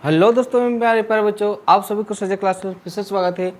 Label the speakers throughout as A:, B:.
A: Hello दोस्तों, मेरे प्यारे प्यारे बच्चों, आप सभी को सजय क्लास में फिर से स्वागत है।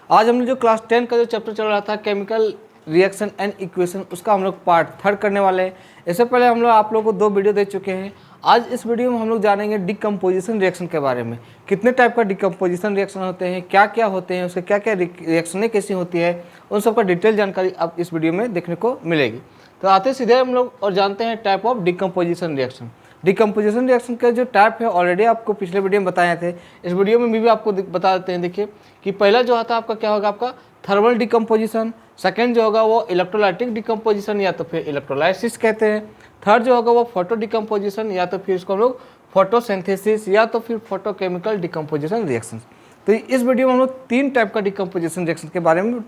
A: आज हम लोग जो क्लास 10 का जो चैप्टर चल रहा था केमिकल रिएक्शन एंड इक्वेशन, उसका हम लोग पार्ट 3 करने वाले हैं। इससे पहले हम लोग आप लोगों को 2 वीडियो दे चुके हैं। आज इस वीडियो में हम लोग जानेंगे डिकम्पोजिशन रिएक्शन के बारे में। कितने टाइप का डिकम्पोजिशन रिएक्शन होते हैं, क्या क्या होते हैं, उसके क्या क्या रिएक्शनें कैसी होती है, उन सब का डिटेल जानकारी आप इस वीडियो में देखने को मिलेगी। तो आते सीधे हम लोग और जानते हैं type of decomposition reaction. Decomposition reaction का जो टाइप है ऑलरेडी आपको पिछले वीडियो में बताए थे। इस वीडियो में भी आपको बता देते हैं। देखिए कि पहला जो आता है आपका क्या होगा, आपका थर्मल डिकम्पोजिशन। सेकेंड जो होगा वो इलेक्ट्रोलाइटिक डिकम्पोजिशन या तो फिर इलेक्ट्रोलाइसिस कहते हैं। थर्ड जो होगा वो फोटो डिकम्पोजिशन या तो फिर इसको हम लोग फोटोसिंथेसिस या तो फिर फोटोकेमिकल डिकम्पोजिशन रिएक्शन। तो इस वीडियो में हम लोग 3 टाइप का डिकम्पोजिशन रिएक्शन के बारे में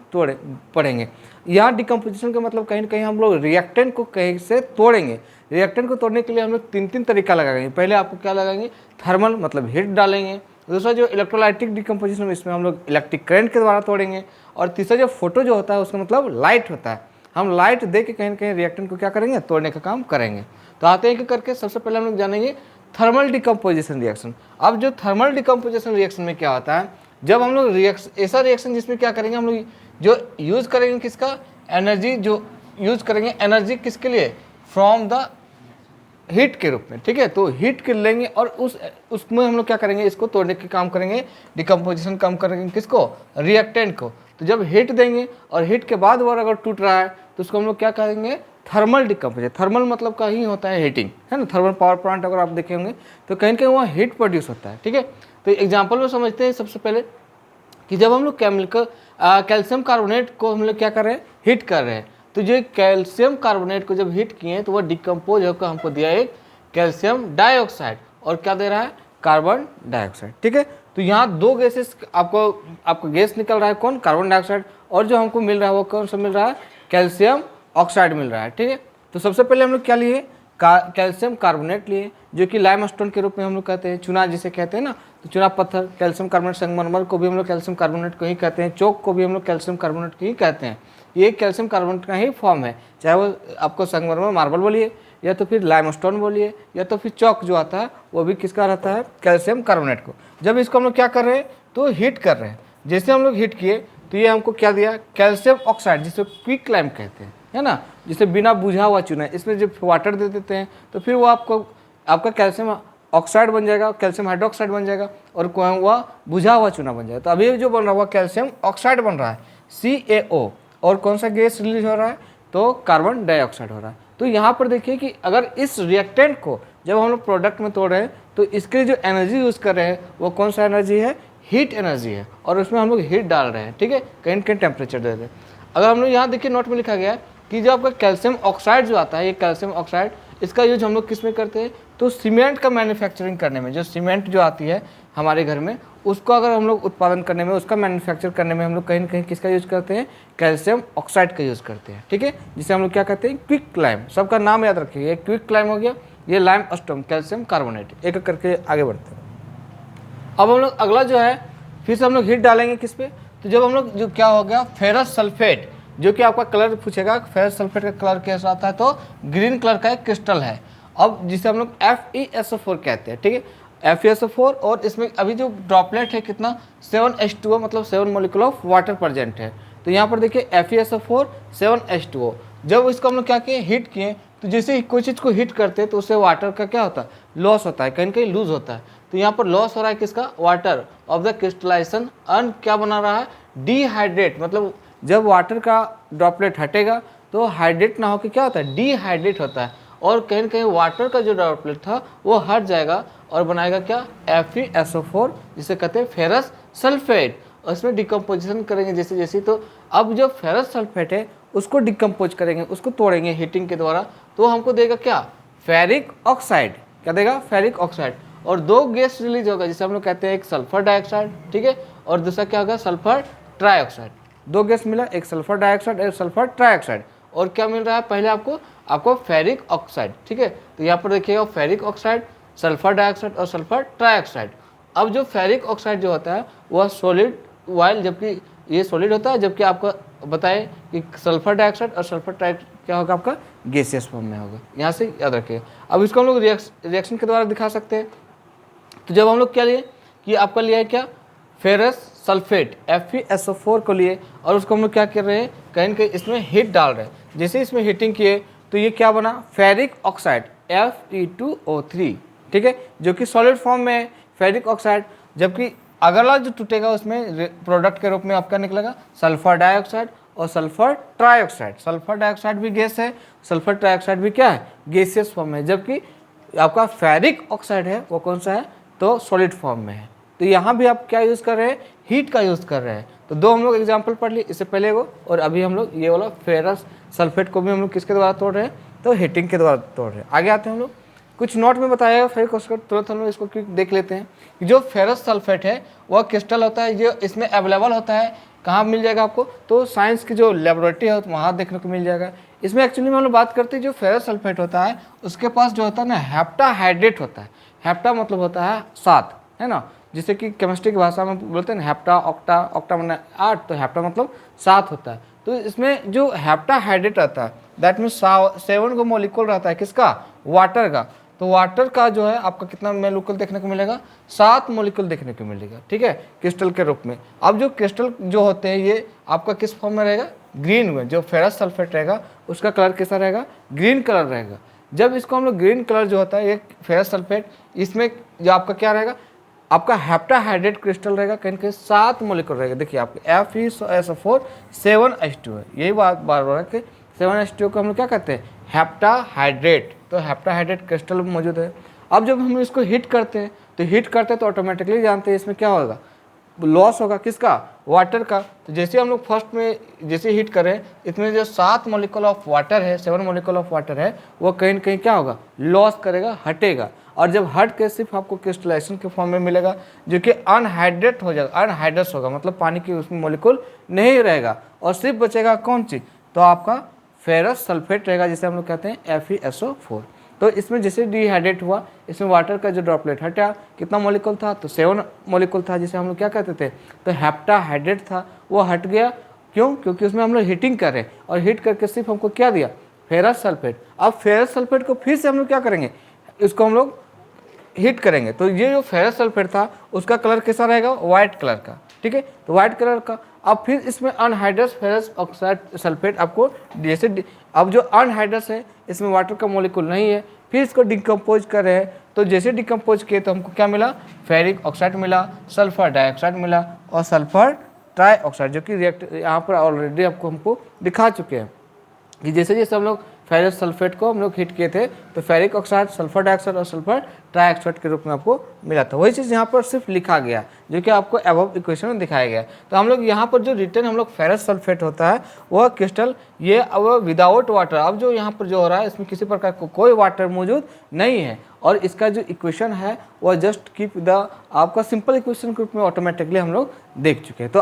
A: पढ़ेंगे। यहाँ डिकम्पोजिशन का मतलब कहीं ना कहीं हम लोग रिएक्टेंट को कहीं से तोड़ेंगे। रिएक्टेंट को तोड़ने के लिए हम लोग 3 तरीका लगाएंगे। पहले आपको क्या लगाएंगे, थर्मल मतलब हीट डालेंगे। दूसरा जो इलेक्ट्रोलाइटिक डिकम्पोजिशन, इसमें हम लोग इलेक्ट्रिक करंट के द्वारा तोड़ेंगे। और तीसरा जो फोटो जो होता है उसका मतलब लाइट होता है। हम लाइट दे के कहीं ना कहीं रिएक्टेंट को क्या करेंगे, तोड़ने का काम करेंगे। तो आते हैं करके सबसे पहले हम लोग जानेंगे थर्मल डिकम्पोजिशन रिएक्शन। अब जो थर्मल डिकम्पोजिशन रिएक्शन में क्या होता है, जब हम लोग ऐसा रिएक्शन जिसमें क्या करेंगे, हम लोग जो यूज़ करेंगे किसका, एनर्जी जो यूज़ करेंगे, एनर्जी किसके लिए, फ्रॉम द हीट के रूप में। ठीक है, तो हीट के लेंगे और उसमें हम लोग क्या करेंगे, इसको तोड़ने के काम करेंगे, डिकम्पोजिशन काम करेंगे किसको, रिएक्टेंट को। तो जब हीट देंगे और हीट के बाद वो अगर टूट रहा है तो उसको हम लोग क्या करेंगे, थर्मल डिकम्पोजिशन। थर्मल मतलब का ही होता है हीटिंग, है ना। थर्मल पावर प्लांट अगर आप देखेंगे तो कहीं कहीं वहाँ हीट प्रोड्यूस होता है। ठीक है, तो एग्जाम्पल में समझते हैं सबसे पहले कि जब हम लोग कैल्शियम कार्बोनेट को हम लोग क्या कर रहे हैं, हीट कर रहे हैं। तो जो कैल्शियम कार्बोनेट को जब हीट किए तो वह डिकम्पोज होकर हमको दिया एक कैल्शियम डाइऑक्साइड, और क्या दे रहा है, कार्बन डाइऑक्साइड। ठीक है, तो यहाँ 2 गैसेस आपको गैस निकल रहा है, कौन, कार्बन डाइऑक्साइड, और जो हमको मिल रहा है वो कौन सा मिल रहा है, कैल्शियम ऑक्साइड मिल रहा है। ठीक है, तो सबसे पहले हम लोग क्या लिए, कैल्शियम कार्बोनेट लिए, जो कि लाइमस्टोन के रूप में हम लोग कहते हैं, चूना जिसे कहते हैं ना। तो चूना पत्थर, कैल्शियम कार्बोनेट, संगमरमर को भी हम लोग कैल्शियम कार्बोनेट को ही कहते हैं, चौक को भी हम लोग कैल्शियम कार्बोनेट को ही कहते हैं। ये कैल्शियम कार्बोनेट का ही फॉर्म है, चाहे वो आपको संगमरमर मार्बल बोलिए, या तो फिर लाइमस्टोन बोलिए, या तो फिर चौक जो आता है वो भी किसका रहता है, कैल्शियम कार्बोनेट को। जब इसको हम लोग क्या कर रहे हैं, तो हीट कर रहे हैं। जैसे हम लोग हीट किए तो ये हमको क्या दिया, कैल्शियम ऑक्साइड, जिसे क्विक लाइम कहते हैं, है ना, जिसे बिना बुझा हुआ चूना है। इसमें जब वाटर दे देते हैं तो फिर वो आपका कैल्शियम ऑक्साइड बन जाएगा, कैल्शियम हाइड्रोक्साइड बन जाएगा, और वह बुझा हुआ चूना बन जाएगा। तो अभी जो बन रहा है वह कैल्शियम ऑक्साइड बन रहा है, CaO। और कौन सा गैस रिलीज हो रहा है, तो कार्बन डाइऑक्साइड हो रहा है। तो यहाँ पर देखिए कि अगर इस रिएक्टेंट को जब हम लोग प्रोडक्ट में तोड़ रहे हैं तो इसके जो एनर्जी यूज़ कर रहे हैं वो कौन सा एनर्जी है, हीट एनर्जी है, और उसमें हम लोग हीट डाल रहे हैं। ठीक है, कहीं कहीं टेम्परेचर दे रहे हैं। अगर हम लोग यहाँ देखिए नोट में लिखा गया है कि जो आपका कैल्शियम ऑक्साइड जो आता है, ये कैल्शियम ऑक्साइड, इसका यूज हम लोग किस में करते हैं, तो सीमेंट का मैन्युफैक्चरिंग करने में। जो सीमेंट जो आती है हमारे घर में, उसको अगर हम लोग उत्पादन करने में, उसका मैन्युफैक्चर करने में हम लोग कहीं ना कहीं किसका यूज़ करते हैं, कैल्शियम ऑक्साइड का यूज़ करते हैं। ठीक है, जिसे हम लोग क्या कहते हैं, क्विक लाइम। सबका नाम याद रखिए, ये क्विक लाइम हो गया, ये लाइमस्टोन, कैल्शियम कार्बोनेट। एक करके आगे बढ़ते हैं। अब हम लोग अगला जो है, फिर से हम लोग हीट डालेंगे किस पे, तो जब हम लोग जो क्या हो गया, फेरस सल्फेट, जो कि आपका कलर पूछेगा, फेरस सल्फेट का कलर कैसा आता है, तो ग्रीन कलर का एक क्रिस्टल है। अब जिसे हम लोग FeSO4 कहते हैं। ठीक है, FeSO4, और इसमें अभी जो ड्रॉपलेट है कितना, 7H2O, मतलब 7 मॉलिक्यूल ऑफ वाटर प्रेजेंट है। तो यहाँ पर देखिए FeSO4 7H2O। जब इसको हम लोग क्या किए, हीट किए, तो जैसे ही कोई चीज़ को हीट करते हैं तो उससे वाटर का क्या होता है, लॉस होता है, कहीं कहीं लूज होता है। तो यहाँ पर लॉस हो रहा है किसका, water of the crystallization, and क्या बना रहा है, डिहाइड्रेट। मतलब जब वाटर का ड्रॉपलेट हटेगा तो हाइड्रेट ना होकर क्या होता है, डिहाइड्रेट होता है, और कहीं ना कहीं वाटर का जो ड्रॉपलेट था वो हट जाएगा और बनाएगा क्या, FeSO4, जिसे कहते हैं फेरस सल्फेट। और इसमें डिकम्पोजिशन करेंगे जैसे जैसे, तो अब जो फेरस सल्फेट है उसको डिकम्पोज करेंगे, उसको तोड़ेंगे हीटिंग के द्वारा, तो हमको देगा क्या, फेरिक ऑक्साइड। क्या देगा, फेरिक ऑक्साइड। और 2 गैस रिलीज होगा, जिसे हम लोग कहते हैं, एक सल्फर डाइऑक्साइड, ठीक है, और दूसरा क्या होगा, सल्फर ट्राइऑक्साइड। 2 गैस मिला, एक सल्फर डाइऑक्साइड, एक सल्फर ट्राइऑक्साइड। और क्या मिल रहा है, पहले आपको फेरिक ऑक्साइड। ठीक है, तो यहाँ पर देखिएगा फेरिक ऑक्साइड, सल्फर डाइऑक्साइड और सल्फर ट्राइऑक्साइड। अब जो फेरिक ऑक्साइड जो होता है वह सॉलिड वाइल, जबकि ये सॉलिड होता है, जबकि आपको बताएं कि सल्फर डाइऑक्साइड और सल्फर ट्राइऑक्साइड क्या होगा, आपका गैसियस फॉर्म में होगा। यहाँ से याद रखिएगा। अब इसको हम लोग रिएक्शन के द्वारा दिखा सकते हैं तो जब हम लोग क्या लिए कि आपका लिया है क्या, फेरस सल्फेट FeSO4 को लिए, और उसको हम लोग क्या कर रहे हैं, कहीं ना कहीं इसमें हीट डाल रहे हैं। जैसे इसमें हीटिंग किए तो ये क्या बना, फेरिक ऑक्साइड Fe2O3, ठीक है, जो कि सॉलिड फॉर्म में है फेरिक ऑक्साइड। जबकि अगला जो टूटेगा उसमें प्रोडक्ट के रूप में आपका निकलेगा सल्फर डाइऑक्साइड और सल्फर ट्राइऑक्साइड। सल्फर डाइऑक्साइड भी गैस है, सल्फर ट्राइऑक्साइड भी क्या है, गैसियस फॉर्म में। जबकि आपका फेरिक ऑक्साइड है वो कौन सा है, तो सॉलिड फॉर्म में है। तो यहाँ भी आप क्या यूज़ कर रहे हैं, हीट का यूज़ कर रहे हैं। तो दो हम लोग एग्जाम्पल पढ़ लिए, इससे पहले वो, और अभी हम लोग ये वाला फेरस सल्फेट को भी हम लोग किसके द्वारा तोड़ रहे हैं, तो हीटिंग के द्वारा तोड़ रहे हैं। आगे आते हैं हम लोग, कुछ नोट में बताया फेरिक ऑक्साइड, तुरंत हम लोग इसको देख लेते हैं कि जो फेरस सल्फेट है वह क्रिस्टल होता है, जो इसमें अवेलेबल होता है। कहाँ मिल जाएगा आपको, तो साइंस की जो लेबोरेटरी है वहाँ देखने को मिल जाएगा। इसमें एक्चुअली में हम लोग बात करते हैं, जो फेरस सल्फेट होता है उसके पास जो होता है ना, हेप्टाहाइड्रेट होता है। हेप्टा मतलब होता है 7, है ना, जिसे कि केमिस्ट्री की भाषा में बोलते हैं हेप्टा ऑक्टा, ऑक्टा मतलब 8, तो हेप्टा मतलब 7 होता है। तो इसमें जो हेप्टाहाइड्रेट रहता है दैट मीन्स 7 को मॉलिक्यूल रहता है, किसका, वाटर का। तो वाटर का जो है आपका कितना मॉलिक्यूल देखने को मिलेगा, 7 मॉलिक्यूल देखने को मिलेगा, ठीक है, क्रिस्टल के रूप में। अब जो क्रिस्टल जो होते हैं ये आपका किस फॉर्म में रहेगा, ग्रीन में। जो फेरस सल्फेट रहेगा उसका कलर कैसा रहेगा, ग्रीन कलर रहेगा। जब इसको हम लोग ग्रीन कलर जो होता है ये फेरस सल्फेट, इसमें जो आपका क्या रहेगा, आपका हेप्टाहाइड्रेट क्रिस्टल रहेगा, कहीं कहीं 7 मॉलिक्यूल रहेगा। देखिए आपके FeSO4 7H2 है, यही बात बार बार है कि 7H2 को हम लोग क्या कहते हैं, हेप्टाहाइड्रेट। तो हेप्टाहाइड्रेट क्रिस्टल मौजूद है। अब जब हम इसको हीट करते हैं तो ऑटोमेटिकली जानते हैं इसमें क्या होगा, लॉस होगा, किसका, वाटर का। तो जैसे हम लोग फर्स्ट में जैसे हीट करें, इसमें जो 7 मॉलिक्यूल ऑफ वाटर है, 7 मॉलिक्यूल ऑफ वाटर है, वो कहीं ना कहीं क्या होगा, लॉस करेगा, हटेगा। और जब हट के सिर्फ आपको क्रिस्टलाइजेशन के फॉर्म में मिलेगा, जो कि अनहाइड्रेट हो जाएगा, अनहाइड्रस होगा, मतलब पानी की उसमें मॉलिक्यूल नहीं रहेगा, और सिर्फ बचेगा कौन चीज़, तो आपका फेरस सल्फेट रहेगा, जिसे हम लोग कहते हैं FeSO4। तो इसमें जैसे डिहाइड्रेट हुआ, इसमें वाटर का जो ड्रॉपलेट हटा, कितना मॉलिक्यूल था, तो 7 मॉलिक्यूल था, जिसे हम लोग क्या कहते थे, तो हेप्टाहाइड्रेट था, वो हट गया। क्यों, क्योंकि उसमें हम लोग हीटिंग कर रहे हैं, और हीट करके सिर्फ हमको क्या दिया, फेरस सल्फेट। अब फेरस सल्फेट को फिर से हम लोग क्या करेंगे, इसको हम लोग हीट करेंगे। तो ये जो फेरस सल्फेट था उसका कलर कैसा रहेगा, व्हाइट कलर का, ठीक है, तो व्हाइट कलर का। अब फिर इसमें अनहाइड्रस फेरस ऑक्साइड सल्फेट आपको जैसे, अब जो अनहाइड्रस है इसमें वाटर का मॉलिक्यूल नहीं है, फिर इसको डिकम्पोज कर रहे हैं। तो जैसे डिकम्पोज किए तो हमको क्या मिला, फेरिक ऑक्साइड मिला, सल्फर डाइऑक्साइड मिला, और सल्फर ट्राइऑक्साइड, जो कि रिएक्ट यहाँ पर ऑलरेडी आपको हमको दिखा चुके हैं कि जैसे जैसे हम लोग फेरस सल्फेट को हम लोग हीट किए थे तो फेरिक ऑक्साइड, सल्फर डाइऑक्साइड और सल्फर ट्राइऑक्साइड के रूप में आपको मिला था। वही चीज़ यहाँ पर सिर्फ लिखा गया, जो कि आपको अबव इक्वेशन में दिखाया गया। तो हम लोग यहाँ पर जो रिटर्न हम लोग फेरस सल्फेट होता है वह क्रिस्टल, ये अब विदाउट वाटर, अब जो यहाँ पर जो हो रहा है इसमें किसी प्रकार को कोई वाटर मौजूद नहीं है, और इसका जो इक्वेशन है वह जस्ट कीप द आपका सिंपल इक्वेशन के रूप में ऑटोमेटिकली हम लोग देख चुके हैं। तो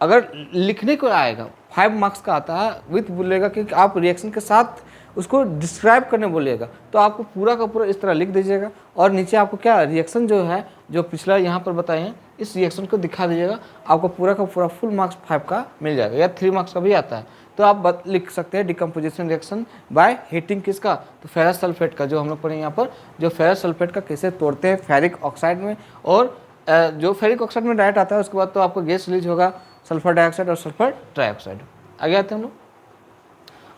A: अगर लिखने को आएगा 5 मार्क्स का आता है, विथ बोलेगा कि आप रिएक्शन के साथ उसको डिस्क्राइब करने बोलिएगा, तो आपको पूरा का पूरा इस तरह लिख दीजिएगा, और नीचे आपको क्या रिएक्शन जो है, जो पिछला यहाँ पर बताए हैं, इस रिएक्शन को दिखा दीजिएगा, आपको पूरा का पूरा फुल मार्क्स 5 का मिल जाएगा, या 3 मार्क्स का भी आता है। तो आप लिख सकते हैं डिकम्पोजिशन रिएक्शन बाय हीटिंग, किसका, तो फेरस सल्फेट का, जो हम लोग पढ़े यहाँ पर, जो फेरस सल्फेट का कैसे तोड़ते हैं फेरिक ऑक्साइड में, और जो फेरिक ऑक्साइड में डायरेक्ट आता है उसके बाद तो आपको गैस रिलीज होगा, सल्फर डाइऑक्साइड और सल्फर ट्राइऑक्साइड। आगे आते हैं हम लोग।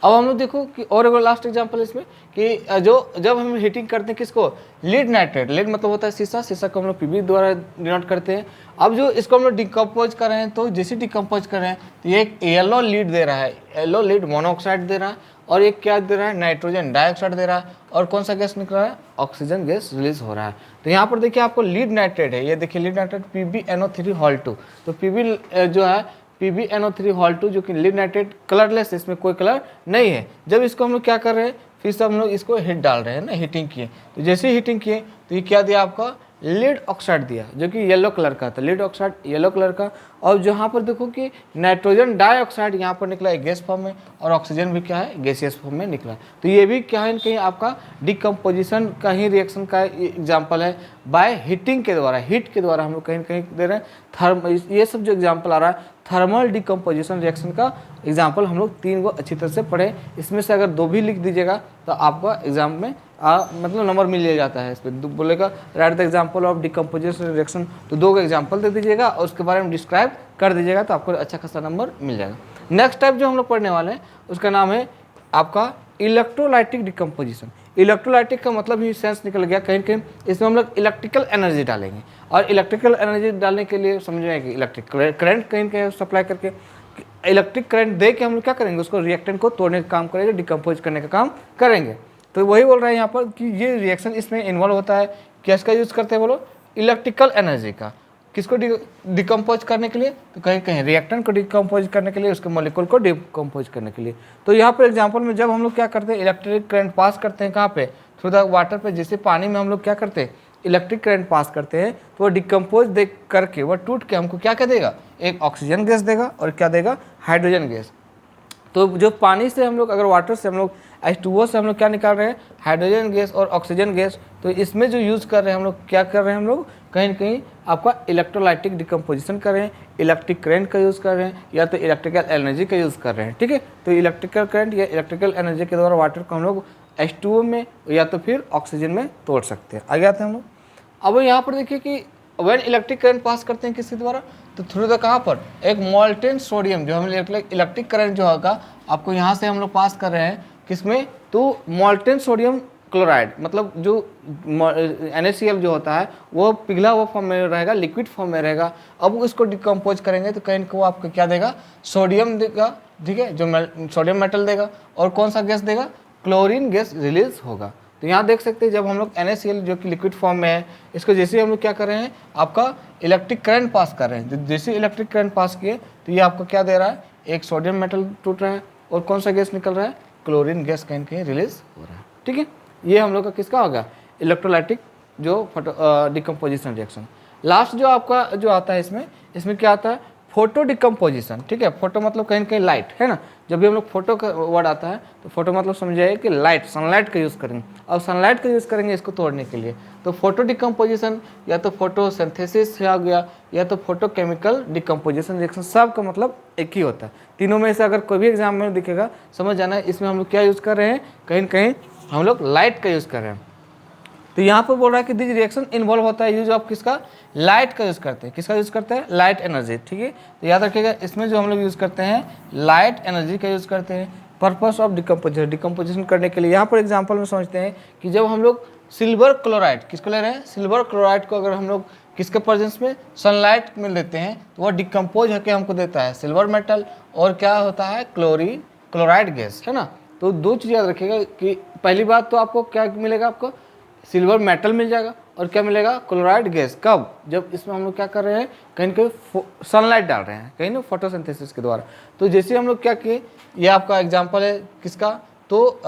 A: अब हम लोग देखो कि और एक लास्ट एग्जांपल इसमें कि जो जब हम हीटिंग करते हैं किसको, लीड नाइट्रेट, लीड मतलब होता है शीशा, शीशा को हम लोग Pb द्वारा डिनोट करते हैं। अब जो इसको हम लोग डिकम्पोज कर रहे हैं, तो जैसे डिकम्पोज कर रहे हैं तो ये एक येलो लीड दे रहा है, येलो लीड मोनोऑक्साइड दे रहा है, और एक क्या दे रहा है, नाइट्रोजन डाइऑक्साइड दे रहा है, और कौन सा गैस निकल रहा है, ऑक्सीजन गैस रिलीज हो रहा है। तो यहाँ पर देखिए आपको लीड नाइट्रेट है, ये देखिए लीड नाइट्रेट PbNO3 तो Pb जो है PbNO3 जो कि लीड नाइट्रेट कलरलेस है, इसमें कोई कलर नहीं है। जब इसको हम लोग क्या कर रहे हैं, फिर से हम लोग इसको हीट डाल रहे हैं ना, हीटिंग किए, तो जैसे हीटिंग किए तो ये क्या दिया आपका, लीड ऑक्साइड दिया, जो कि येलो कलर का था, लीड ऑक्साइड येलो कलर का। और जहाँ पर देखो कि नाइट्रोजन डाइऑक्साइड यहाँ पर निकला है गैस फॉर्म में, और ऑक्सीजन भी क्या है, गैसियस फॉर्म में निकला। तो ये भी क्या है, कहीं आपका डिकम्पोजिशन का ही रिएक्शन का एग्जाम्पल है, बाय हीटिंग के द्वारा, हीट के द्वारा हम लोग कहीं कहीं दे रहे हैं। ये सब जो एग्जाम्पल आ रहा है थर्मल डिकम्पोजिशन रिएक्शन का एग्जाम्पल हम लोग 3 को अच्छी तरह से पढ़े। इसमें से अगर 2 भी लिख दीजिएगा तो आपका एग्जाम में मतलब नंबर मिल लिया जाता है। इस पर बोलेगा right the example of decomposition reaction, तो 2 का एग्जाम्पल दे दीजिएगा और उसके बारे में डिस्क्राइब कर दीजिएगा, तो आपको अच्छा खासा नंबर मिल जाएगा। नेक्स्ट टाइप जो हम लोग पढ़ने वाले हैं उसका नाम है आपका इलेक्ट्रोलाइटिक डिकम्पोजिशन। इलेक्ट्रोलाइटिक का मतलब ही सेंस निकल गया कहीं कहीं, इसमें हम लोग इलेक्ट्रिकल एनर्जी डालेंगे, और इलेक्ट्रिकल एनर्जी डालने के लिए समझ रहे हैं कि इलेक्ट्रिक करंट कहीं कहीं सप्लाई करके इलेक्ट्रिक करंट दे के हम लोग क्या करेंगे, उसको रिएक्टेंट को तोड़ने का काम करेंगे, डिकम्पोज करने का काम करेंगे। तो वही बोल रहे हैं यहाँ पर कि ये रिएक्शन इसमें इन्वॉल्व होता है, किसका यूज़ करते हैं बोलो, इलेक्ट्रिकल एनर्जी का। किसको डिकम्पोज करने के लिए, तो कहीं कहीं रिएक्टेंट को डिकम्पोज करने के लिए, उसके मॉलिक्यूल को डिकम्पोज करने के लिए। तो यहाँ पर एग्जांपल में जब हम लोग क्या करते हैं, इलेक्ट्रिक करंट पास करते हैं कहाँ पे, थ्रू द वाटर पे, जैसे पानी में हम लोग क्या करते हैं, इलेक्ट्रिक करंट पास करते हैं, तो वो डिकम्पोज दे करके वह टूट के हमको क्या देगा, एक ऑक्सीजन गैस देगा और क्या देगा, हाइड्रोजन गैस। तो जो पानी से हम लोग अगर वाटर से हम लोग H2O से हम लोग क्या निकाल रहे हैं, हाइड्रोजन गैस और ऑक्सीजन गैस, तो इसमें जो यूज़ कर रहे हैं हम लोग, क्या कर रहे हैं हम लोग, कहीं न कहीं आपका इलेक्ट्रोलाइटिक डिकम्पोजिशन कर रहे हैं, इलेक्ट्रिक करंट का यूज़ कर रहे हैं, या तो इलेक्ट्रिकल एनर्जी का यूज़ कर रहे हैं। ठीक है, तो इलेक्ट्रिकल करंट या इलेक्ट्रिकल एनर्जी के द्वारा वाटर को हम लोग H2O में या तो फिर ऑक्सीजन में तोड़ सकते हैं। आगे आते हैं हम लोग। अब यहाँ पर देखिए कि व्हेन इलेक्ट्रिक करंट पास करते हैं किसके द्वारा, तो थ्रू द कहाँ पर, एक मोल्टेन सोडियम, जो हम इलेक्ट्रिक करंट जो होगा आपको यहाँ से हम लोग पास कर रहे हैं किसमें, तो मोल्टेन सोडियम क्लोराइड, मतलब जो NaCl जो होता है वो पिघला हुआ फॉर्म में रहेगा, लिक्विड फॉर्म में रहेगा। अब उसको डिकम्पोज करेंगे तो कहीं को आपको क्या देगा, सोडियम देगा, ठीक है, जो सोडियम मेटल देगा, और कौन सा गैस देगा, क्लोरीन गैस रिलीज होगा। तो यहाँ देख सकते हैं जब हम लोग NaCl जो कि लिक्विड फॉर्म में है, इसको जैसे हम लोग क्या कर रहे हैं, आपका इलेक्ट्रिक करंट पास कर रहे हैं, जैसे इलेक्ट्रिक करंट पास किए तो ये आपको क्या दे रहा है, एक सोडियम मेटल टूट रहा है और कौन सा गैस निकल रहा है, क्लोरीन गैस कहीं कहीं रिलीज हो रहा है। ठीक है, ये हम लोग का किसका होगा, इलेक्ट्रोलाइटिक जो डिकम्पोजिशन रिएक्शन। लास्ट जो आपका जो आता है इसमें क्या आता है, फोटो डिकम्पोजिशन। ठीक है, फोटो मतलब कहीं कहीं लाइट है ना, जब भी हम लोग फोटो का वर्ड आता है तो फोटो मतलब समझिए कि लाइट, सनलाइट का यूज़ करेंगे। अब सनलाइट का यूज़ करेंगे इसको तोड़ने के लिए, तो फोटो डिकम्पोजिशन या तो फोटो सिंथेसिस आ गया, या तो फोटो केमिकल डिकम्पोजिशन रिएक्शन, सब का मतलब एक ही होता है। तीनों में से अगर कोई भी एग्जाम में दिखेगा समझ जाना है इसमें हम लोग क्या यूज़ कर रहे हैं, कहीं कहीं हम लोग लाइट का यूज़ कर रहे हैं। तो यहाँ पर बोल रहा है कि दिस रिएक्शन इन्वॉल्व होता है यूज ऑफ किसका, लाइट का यूज़ करते हैं। किसका यूज़ करते हैं, लाइट एनर्जी। ठीक है, तो याद रखिएगा इसमें जो हम लोग यूज़ करते हैं लाइट एनर्जी का यूज़ करते हैं पर्पस ऑफ डिकम्पोजिशन करने के लिए। यहाँ पर एग्जाम्पल में समझते हैं कि जब हम लोग सिल्वर क्लोराइड, किसको ले रहे हैं, सिल्वर क्लोराइड को अगर हम लोग किसके प्रेजेंस में, सनलाइट में लेते हैं तो वह डिकम्पोज होकर हमको देता है सिल्वर मेटल, और क्या होता है, क्लोराइड गैस, है ना। तो 2 चीज़ याद रखिएगा कि पहली बात तो आपको क्या मिलेगा, आपको सिल्वर मेटल मिल जाएगा, और क्या मिलेगा, क्लोराइड गैस। कब, जब इसमें हम लोग क्या कर रहे हैं, कहीं कहीं सनलाइट डाल रहे हैं, कहीं ना फोटोसिंथेसिस के द्वारा। तो जैसे हम लोग क्या किए, ये आपका एग्जांपल है किसका, तो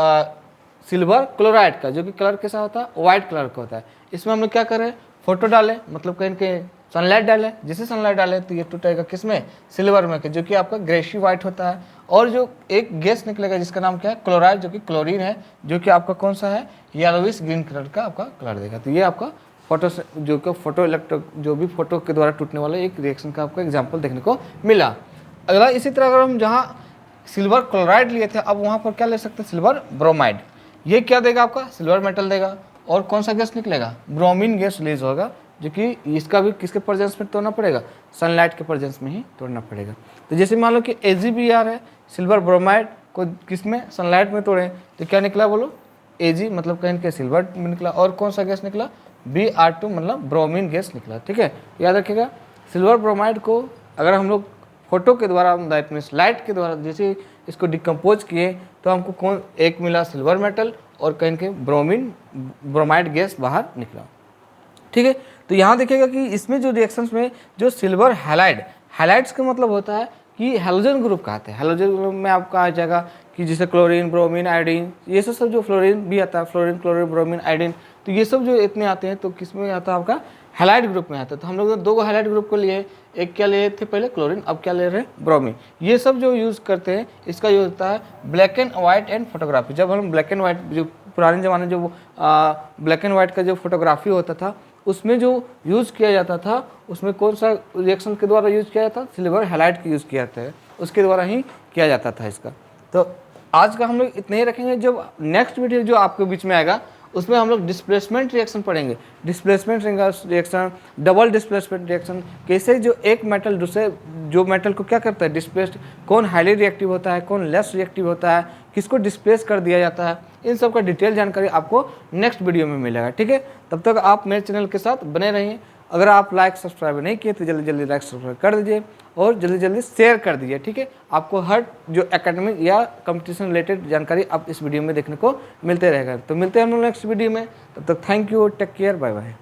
A: सिल्वर क्लोराइड का, जो कि कलर कैसा होता है, वाइट कलर का होता है। इसमें हम लोग क्या कर रहे हैं, फोटो डालें, मतलब कहीं कहीं सनलाइट डालें, जैसे सनलाइट डालें तो ये टूटेगा किसमें, सिल्वर में, जो कि आपका ग्रेशी वाइट होता है। और जो एक गैस निकलेगा जिसका नाम क्या है, क्लोराइड, जो कि क्लोरीन है, जो कि आपका कौन सा है, येलोविश ग्रीन कलर का आपका कलर देगा। तो ये आपका फोटो जो कि फोटो इलेक्ट्रिक जो भी फोटो के द्वारा टूटने वाला एक रिएक्शन का आपको एग्जाम्पल देखने को मिला। अगला इसी तरह अगर हम जहाँ सिल्वर क्लोराइड लिए थे, अब वहाँ पर क्या ले सकते हैं, सिल्वर ब्रोमाइड। ये क्या देगा, आपका सिल्वर मेटल देगा, और कौन सा गैस निकलेगा, ब्रोमीन गैस रिलीज होगा, जो कि इसका भी किसके प्रेजेंस में तोड़ना पड़ेगा, सनलाइट के प्रेजेंस में ही तोड़ना पड़ेगा। तो जैसे मान लो कि AgBr है, सिल्वर ब्रोमाइड को किसमें, सनलाइट में तोड़े तो क्या निकला बोलो, Ag मतलब कहीं के सिल्वर में निकला, और कौन सा गैस निकला, Br2 मतलब ब्रोमीन गैस निकला। ठीक है, याद रखिएगा सिल्वर ब्रोमाइड को अगर हम लोग फोटो के द्वारा, दैट मीन्स लाइट के द्वारा जैसे इसको डिकम्पोज किए तो हमको कौन एक मिला, सिल्वर मेटल, और कहीं के ब्रोमाइड गैस बाहर निकला। ठीक है, तो यहाँ देखिएगा कि इसमें जो रिएक्शंस में जो सिल्वर हैलाइड्स का मतलब होता है कि हैलोजन ग्रुप का आता है। हैलोजन ग्रुप में आपका आ जाएगा कि जैसे क्लोरीन, ब्रोमीन, आयोडीन, ये सब जो फ्लोरीन भी आता है, फ्लोरीन, क्लोरीन, ब्रोमीन, आयोडीन, तो ये सब जो इतने आते हैं तो किस में आता है, आपका हैलाइड ग्रुप में आता है। तो हम लोग 2 हैलाइड ग्रुप को लिए, एक क्या लिए थे पहले, क्लोरीन, अब क्या ले रहे हैं, ब्रोमीन। ये सब जो यूज़ करते हैं इसका यूज होता है black and white and photography. जब हम ब्लैक एंड वाइट, जो पुराने ज़माने जो ब्लैक एंड वाइट का जो फोटोग्राफी होता था उसमें जो यूज़ किया जाता था, उसमें कौन सा रिएक्शन के द्वारा यूज़ किया जाता था, सिल्वर हैलाइड का यूज़ किया जाता है, उसके द्वारा ही किया जाता था इसका। तो आज का हम लोग इतने ही रखेंगे। जब नेक्स्ट वीडियो जो आपके बीच में आएगा उसमें हम लोग डिस्प्लेसमेंट रिएक्शन पढ़ेंगे। Displacement reaction, double displacement reaction, कैसे जो एक मेटल दूसरे जो मेटल को क्या करता है डिस्प्लेस, कौन हाईली रिएक्टिव होता है, कौन लेस रिएक्टिव होता है, किसको डिस्प्लेस कर दिया जाता है, इन सब का डिटेल जानकारी आपको नेक्स्ट वीडियो में मिलेगा। ठीक है, तब तक आप मेरे चैनल के साथ बने रहिए। अगर आप लाइक सब्सक्राइब नहीं किए तो जल्दी जल्दी लाइक सब्सक्राइब कर दीजिए और जल्दी जल्दी शेयर कर दीजिए। ठीक है, आपको हर जो एकेडमिक या कंपटीशन रिलेटेड जानकारी आप इस वीडियो में देखने को मिलते रहेगा। तो मिलते हैं हम लोग नेक्स्ट वीडियो में, तब तक thank you, take care, bye bye.